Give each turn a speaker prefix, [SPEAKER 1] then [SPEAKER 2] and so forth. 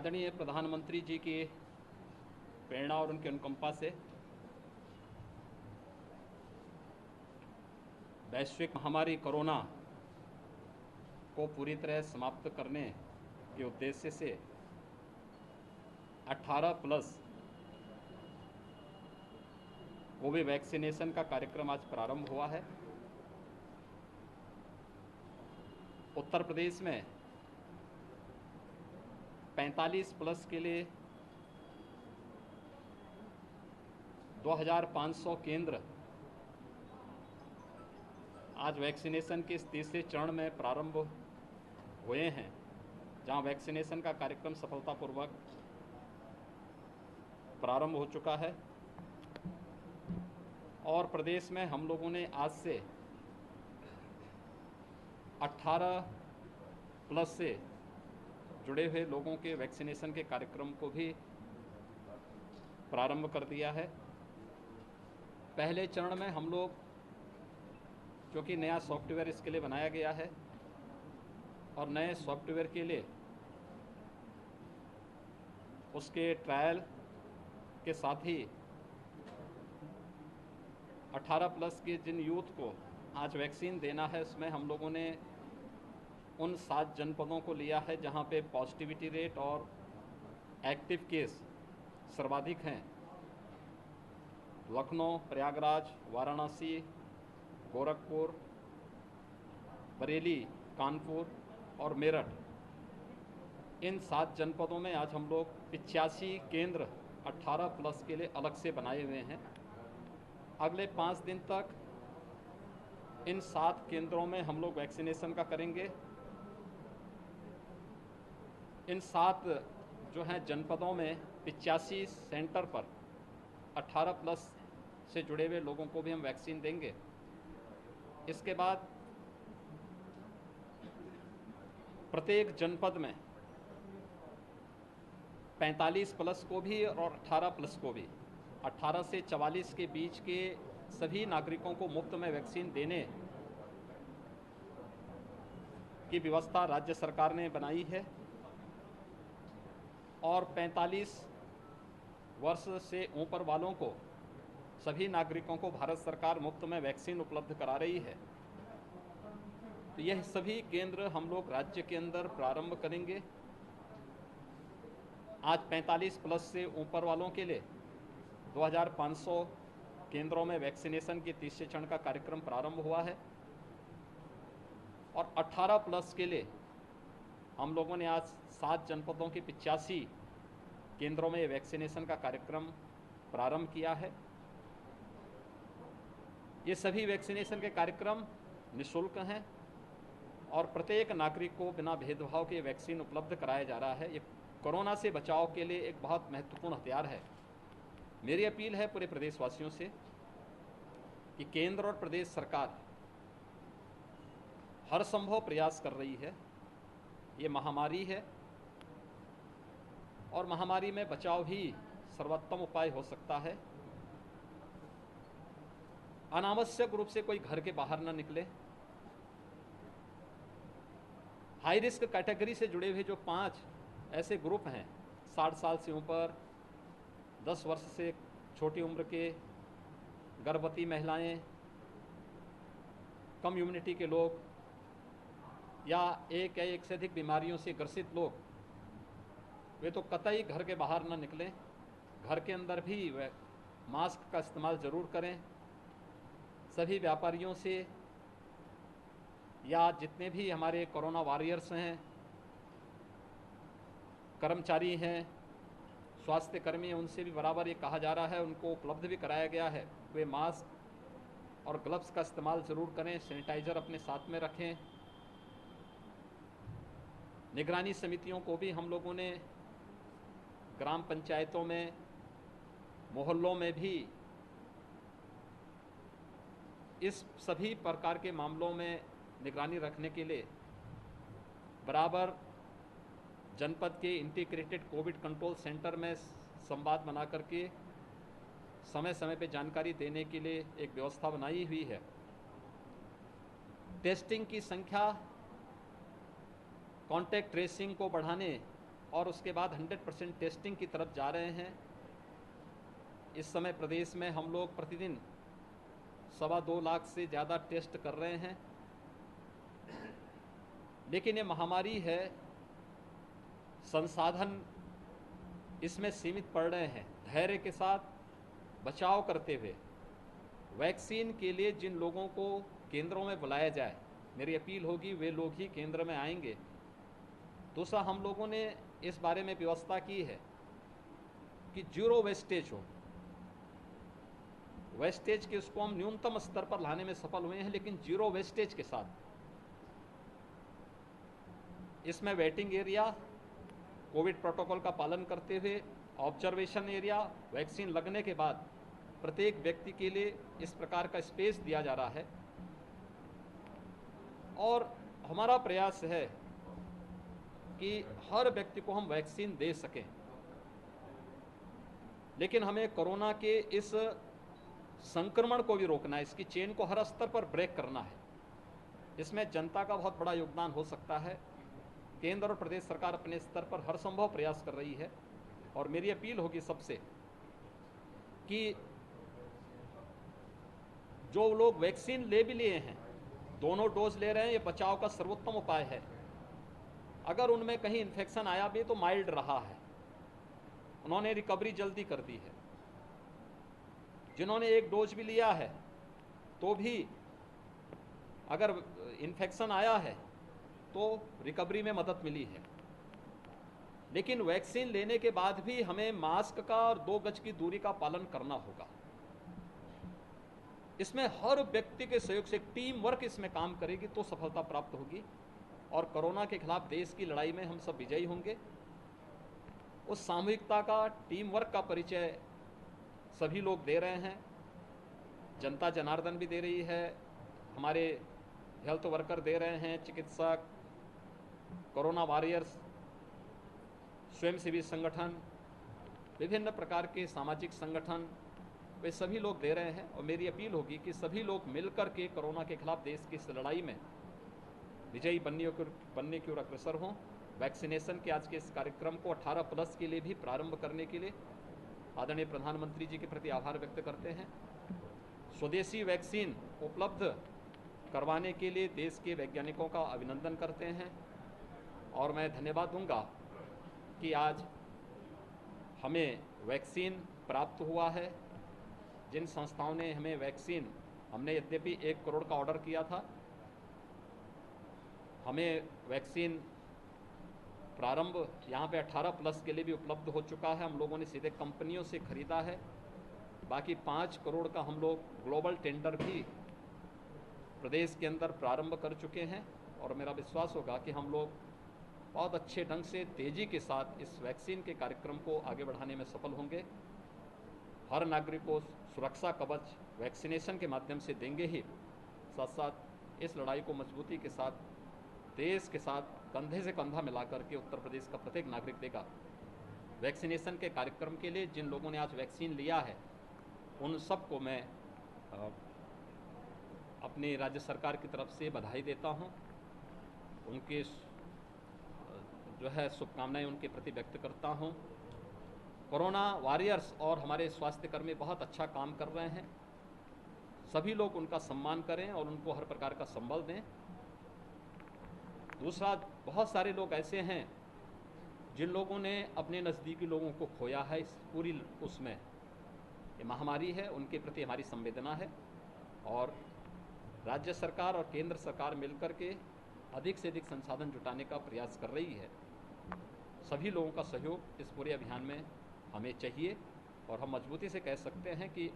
[SPEAKER 1] आदरणीय प्रधानमंत्री जी की प्रेरणा और उनके अनुकंपा से वैश्विक महामारी कोरोना को पूरी तरह समाप्त करने के उद्देश्य से 18 प्लस कोविड वैक्सीनेशन का कार्यक्रम आज प्रारंभ हुआ है। उत्तर प्रदेश में 45 प्लस के लिए 2500 केंद्र आज वैक्सीनेशन के इस तीसरे चरण में प्रारंभ हुए हैं, जहां वैक्सीनेशन का कार्यक्रम सफलतापूर्वक प्रारंभ हो चुका है। और प्रदेश में हम लोगों ने आज से 18 प्लस से जुड़े हुए लोगों के वैक्सीनेशन के कार्यक्रम को भी प्रारंभ कर दिया है। पहले चरण में हम लोग, जो कि नया सॉफ्टवेयर इसके लिए बनाया गया है और नए सॉफ्टवेयर के लिए उसके ट्रायल के साथ ही 18 प्लस के जिन यूथ को आज वैक्सीन देना है, उसमें हम लोगों ने उन 7 जनपदों को लिया है जहां पे पॉजिटिविटी रेट और एक्टिव केस सर्वाधिक हैं। लखनऊ, प्रयागराज, वाराणसी, गोरखपुर, बरेली, कानपुर और मेरठ। इन 7 जनपदों में आज हम लोग 85 केंद्र 18 प्लस के लिए अलग से बनाए हुए हैं। अगले 5 दिन तक इन 7 केंद्रों में हम लोग वैक्सीनेशन का करेंगे। इन 7 जो हैं जनपदों में 85 सेंटर पर 18 प्लस से जुड़े हुए लोगों को भी हम वैक्सीन देंगे। इसके बाद प्रत्येक जनपद में 45 प्लस को भी और 18 प्लस को भी, 18 से 44 के बीच के सभी नागरिकों को मुफ्त में वैक्सीन देने की व्यवस्था राज्य सरकार ने बनाई है। और 45 वर्ष से ऊपर वालों को, सभी नागरिकों को भारत सरकार मुफ्त में वैक्सीन उपलब्ध करा रही है। तो यह सभी केंद्र हम लोग राज्य के अंदर प्रारंभ करेंगे। आज 45 प्लस से ऊपर वालों के लिए 2500 केंद्रों में वैक्सीनेशन के तीसरे चरण का कार्यक्रम प्रारंभ हुआ है। और 18 प्लस के लिए हम लोगों ने आज 7 जनपदों के 85 केंद्रों में वैक्सीनेशन का कार्यक्रम प्रारंभ किया है। ये सभी वैक्सीनेशन के कार्यक्रम निःशुल्क हैं और प्रत्येक नागरिक को बिना भेदभाव के वैक्सीन उपलब्ध कराया जा रहा है। ये कोरोना से बचाव के लिए एक बहुत महत्वपूर्ण हथियार है। मेरी अपील है पूरे प्रदेशवासियों से कि केंद्र और प्रदेश सरकार हर संभव प्रयास कर रही है। ये महामारी है और महामारी में बचाव ही सर्वोत्तम उपाय हो सकता है। अनावश्यक रूप से कोई घर के बाहर न निकले। हाई रिस्क कैटेगरी से जुड़े हुए जो 5 ऐसे ग्रुप हैं, 60 साल से ऊपर, 10 वर्ष से छोटी उम्र के, गर्भवती महिलाएं, कम इम्यूनिटी के लोग या एक या एक से अधिक बीमारियों से ग्रसित लोग, वे तो कतई घर के बाहर न निकलें। घर के अंदर भी वे मास्क का इस्तेमाल ज़रूर करें। सभी व्यापारियों से या जितने भी हमारे कोरोना वॉरियर्स हैं, कर्मचारी हैं, स्वास्थ्य कर्मी हैं, उनसे भी बराबर ये कहा जा रहा है, उनको उपलब्ध भी कराया गया है, वे मास्क और ग्लव्स का इस्तेमाल ज़रूर करें। सैनिटाइज़र अपने साथ में रखें। निगरानी समितियों को भी हम लोगों ने ग्राम पंचायतों में, मोहल्लों में भी इस सभी प्रकार के मामलों में निगरानी रखने के लिए बराबर जनपद के इंटीग्रेटेड कोविड कंट्रोल सेंटर में संवाद बना करके समय समय पे जानकारी देने के लिए एक व्यवस्था बनाई हुई है। टेस्टिंग की संख्या, कॉन्टैक्ट ट्रेसिंग को बढ़ाने और उसके बाद 100% टेस्टिंग की तरफ जा रहे हैं। इस समय प्रदेश में हम लोग प्रतिदिन 2.25 लाख से ज़्यादा टेस्ट कर रहे हैं। लेकिन ये महामारी है, संसाधन इसमें सीमित पड़ रहे हैं। धैर्य के साथ बचाव करते हुए वैक्सीन के लिए जिन लोगों को केंद्रों में बुलाया जाए, मेरी अपील होगी वे लोग ही केंद्र में आएंगे। दूसरा, हम लोगों ने इस बारे में व्यवस्था की है कि जीरो वेस्टेज हो। वेस्टेज के उसको हम न्यूनतम स्तर पर लाने में सफल हुए हैं, लेकिन जीरो वेस्टेज के साथ इसमें वेटिंग एरिया कोविड प्रोटोकॉल का पालन करते हुए, ऑब्जर्वेशन एरिया, वैक्सीन लगने के बाद प्रत्येक व्यक्ति के लिए इस प्रकार का स्पेस दिया जा रहा है। और हमारा प्रयास है कि हर व्यक्ति को हम वैक्सीन दे सकें। लेकिन हमें कोरोना के इस संक्रमण को भी रोकना है, इसकी चेन को हर स्तर पर ब्रेक करना है। इसमें जनता का बहुत बड़ा योगदान हो सकता है। केंद्र और प्रदेश सरकार अपने स्तर पर हर संभव प्रयास कर रही है। और मेरी अपील होगी सबसे कि जो लोग वैक्सीन ले भी लिए हैं, दोनों डोज ले रहे हैं, ये बचाव का सर्वोत्तम उपाय है। अगर उनमें कहीं इन्फेक्शन आया भी तो माइल्ड रहा है, उन्होंने रिकवरी जल्दी कर दी है। जिन्होंने एक डोज भी लिया है तो भी अगर इन्फेक्शन आया है तो रिकवरी में मदद मिली है। लेकिन वैक्सीन लेने के बाद भी हमें मास्क का और 2 गज की दूरी का पालन करना होगा। इसमें हर व्यक्ति के सहयोग से टीम वर्क इसमें काम करेगी तो सफलता प्राप्त होगी और कोरोना के खिलाफ देश की लड़ाई में हम सब विजयी होंगे। उस सामूहिकता का, टीम वर्क का परिचय सभी लोग दे रहे हैं। जनता जनार्दन भी दे रही है, हमारे हेल्थ वर्कर दे रहे हैं, चिकित्सक, कोरोना वॉरियर्स, स्वयंसेवी संगठन, विभिन्न प्रकार के सामाजिक संगठन, वे सभी लोग दे रहे हैं। और मेरी अपील होगी कि सभी लोग मिलकर के कोरोना के खिलाफ देश की इस लड़ाई में विजयी बनने की ओर अग्रसर हों। वैक्सीनेशन के आज के इस कार्यक्रम को 18+ के लिए भी प्रारंभ करने के लिए आदरणीय प्रधानमंत्री जी के प्रति आभार व्यक्त करते हैं। स्वदेशी वैक्सीन उपलब्ध करवाने के लिए देश के वैज्ञानिकों का अभिनंदन करते हैं। और मैं धन्यवाद दूंगा कि आज हमें वैक्सीन प्राप्त हुआ है। जिन संस्थाओं ने हमें वैक्सीन, हमने यद्यपि 1 करोड़ का ऑर्डर किया था, हमें वैक्सीन प्रारंभ यहाँ पे 18+ के लिए भी उपलब्ध हो चुका है। हम लोगों ने सीधे कंपनियों से खरीदा है। बाकी 5 करोड़ का हम लोग ग्लोबल टेंडर भी प्रदेश के अंदर प्रारंभ कर चुके हैं। और मेरा विश्वास होगा कि हम लोग बहुत अच्छे ढंग से, तेज़ी के साथ इस वैक्सीन के कार्यक्रम को आगे बढ़ाने में सफल होंगे। हर नागरिक को सुरक्षा कवच वैक्सीनेशन के माध्यम से देंगे ही, साथ साथ इस लड़ाई को मजबूती के साथ, देश के साथ कंधे से कंधा मिलाकर के उत्तर प्रदेश का प्रत्येक नागरिक देगा। वैक्सीनेशन के कार्यक्रम के लिए जिन लोगों ने आज वैक्सीन लिया है, उन सबको मैं अपनी राज्य सरकार की तरफ से बधाई देता हूं। उनके जो है शुभकामनाएं उनके प्रति व्यक्त करता हूं। कोरोना वॉरियर्स और हमारे स्वास्थ्यकर्मी बहुत अच्छा काम कर रहे हैं। सभी लोग उनका सम्मान करें और उनको हर प्रकार का संबल दें। दूसरा, बहुत सारे लोग ऐसे हैं जिन लोगों ने अपने नज़दीकी लोगों को खोया है इस पूरी उसमें, ये महामारी है, उनके प्रति हमारी संवेदना है। और राज्य सरकार और केंद्र सरकार मिलकर के अधिक से अधिक संसाधन जुटाने का प्रयास कर रही है। सभी लोगों का सहयोग इस पूरे अभियान में हमें चाहिए और हम मजबूती से कह सकते हैं कि